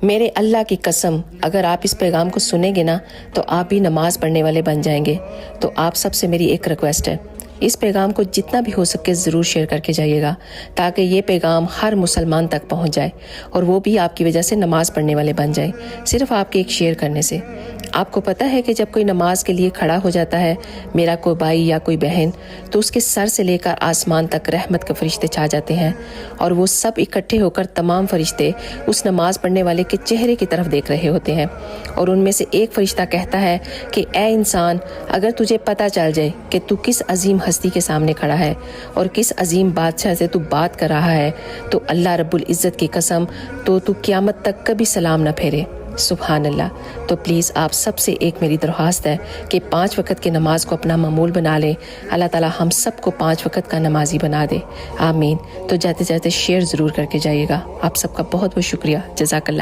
میرے اللہ کی قسم اگر آپ اس پیغام کو سنیں گے نا تو آپ بھی نماز پڑھنے والے بن جائیں گے۔ تو آپ سب سے میری ایک ریکویسٹ ہے، اس پیغام کو جتنا بھی ہو سکے ضرور شیئر کر کے جائیے گا تاکہ یہ پیغام ہر مسلمان تک پہنچ جائے اور وہ بھی آپ کی وجہ سے نماز پڑھنے والے بن جائیں، صرف آپ کے ایک شیئر کرنے سے۔ آپ کو پتہ ہے کہ جب کوئی نماز کے لیے کھڑا ہو جاتا ہے، میرا کوئی بھائی یا کوئی بہن، تو اس کے سر سے لے کر آسمان تک رحمت کے فرشتے چھا جاتے ہیں، اور وہ سب اکٹھے ہو کر تمام فرشتے اس نماز پڑھنے والے کے چہرے کی طرف دیکھ رہے ہوتے ہیں، اور ان میں سے ایک فرشتہ کہتا ہے کہ اے انسان، اگر تجھے پتہ چل جائے کہ تو کس عظیم ہستی کے سامنے کھڑا ہے اور کس عظیم بادشاہ سے تو بات کر رہا ہے، تو اللہ رب العزت کی قسم تو قیامت تک کبھی سلام نہ پھیرے۔ سبحان اللہ۔ تو پلیز آپ سب سے ایک میری درخواست ہے کہ 5 وقت کی نماز کو اپنا معمول بنا لیں۔ اللہ تعالیٰ ہم سب کو 5 وقت کا نمازی بنا دے، آمین۔ تو جاتے جاتے شیئر ضرور کر کے جائیے گا۔ آپ سب کا بہت بہت شکریہ، جزاک اللہ۔